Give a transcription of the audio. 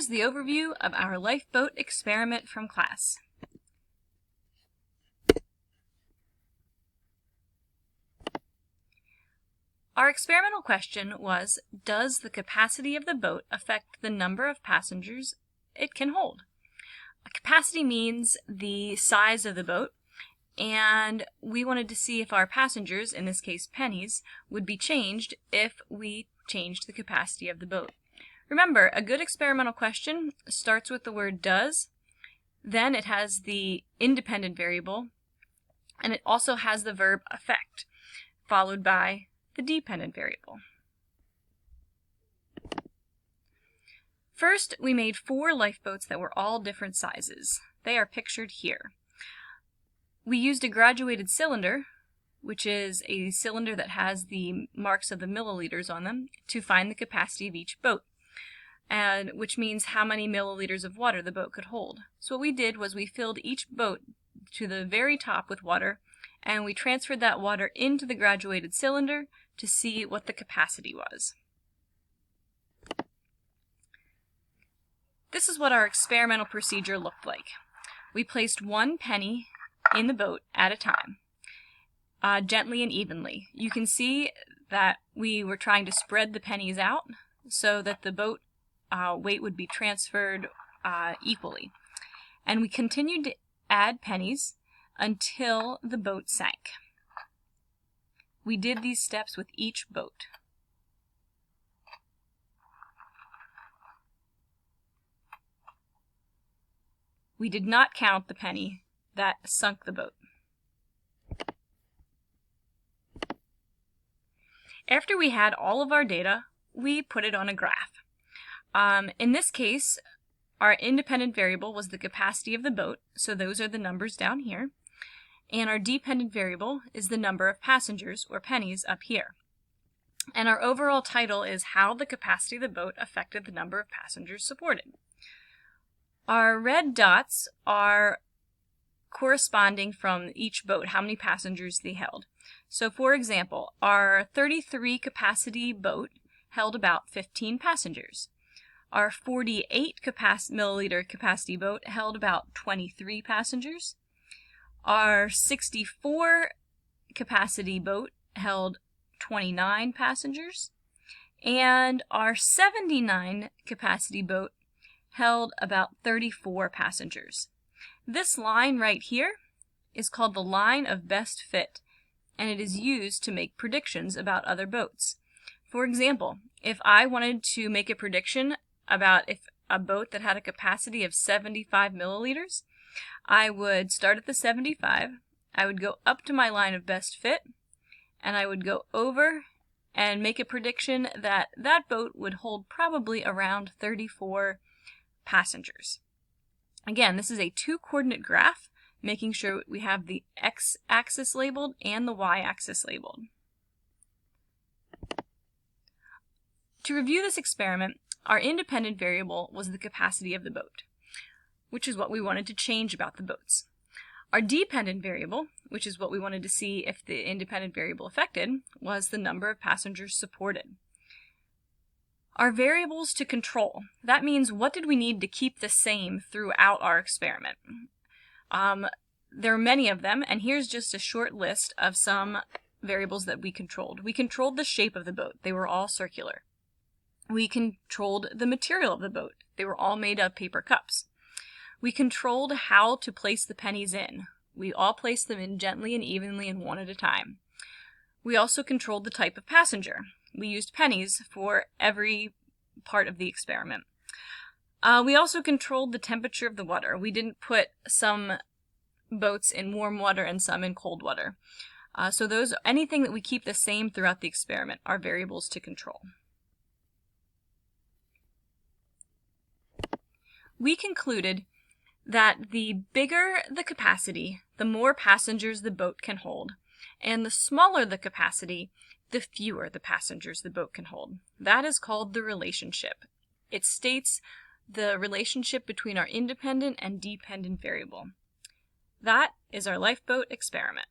here's the overview of our lifeboat experiment from class. Our experimental question was, does the capacity of the boat affect the number of passengers it can hold? Capacity means the size of the boat, and we wanted to see if our passengers, in this case pennies, would be changed if we changed the capacity of the boat. Remember, a good experimental question starts with the word does, then it has the independent variable, and it also has the verb affect, followed by the dependent variable. First, we made 4 lifeboats that were all different sizes. They are pictured here. We used a graduated cylinder, which is a cylinder that has the marks of the milliliters on them, to find the capacity of each boat, and which means how many milliliters of water the boat could hold. So what we did was we filled each boat to the very top with water, and we transferred that water into the graduated cylinder to see what the capacity was. This is what our experimental procedure looked like. We placed 1 penny in the boat at a time, gently and evenly. You can see that we were trying to spread the pennies out so that the boat weight would be transferred equally. And we continued to add pennies until the boat sank. We did these steps with each boat. We did not count the penny that sunk the boat. After we had all of our data, we put it on a graph. In this case, our independent variable was the capacity of the boat, so those are the numbers down here. And our dependent variable is the number of passengers, or pennies, up here. And our overall title is How the Capacity of the Boat Affected the Number of Passengers Supported. Our red dots are corresponding from each boat, how many passengers they held. So for example, our 33 capacity boat held about 15 passengers. Our 48 milliliter capacity boat held about 23 passengers. Our 64 capacity boat held 29 passengers. And our 79 capacity boat held about 34 passengers. This line right here is called the line of best fit, and it is used to make predictions about other boats. For example, if I wanted to make a prediction about if a boat that had a capacity of 75 milliliters, I would start at the 75, I would go up to my line of best fit, and I would go over and make a prediction that that boat would hold probably around 34 passengers. Again, this is a 2-coordinate graph, making sure we have the x-axis labeled and the y-axis labeled. To review this experiment, our independent variable was the capacity of the boat, which is what we wanted to change about the boats. Our dependent variable, which is what we wanted to see if the independent variable affected, was the number of passengers supported. Our variables to control, that means what did we need to keep the same throughout our experiment? There are many of them, and here's just a short list of some variables that we controlled. We controlled the shape of the boat. They were all circular. We controlled the material of the boat. They were all made of paper cups. We controlled how to place the pennies in. We all placed them in gently and evenly and 1 at a time. We also controlled the type of passenger. We used pennies for every part of the experiment. We also controlled the temperature of the water. We didn't put some boats in warm water and some in cold water. So anything that we keep the same throughout the experiment are variables to control. We concluded that the bigger the capacity, the more passengers the boat can hold, and the smaller the capacity, the fewer the passengers the boat can hold. That is called the relationship. It states the relationship between our independent and dependent variable. That is our lifeboat experiment.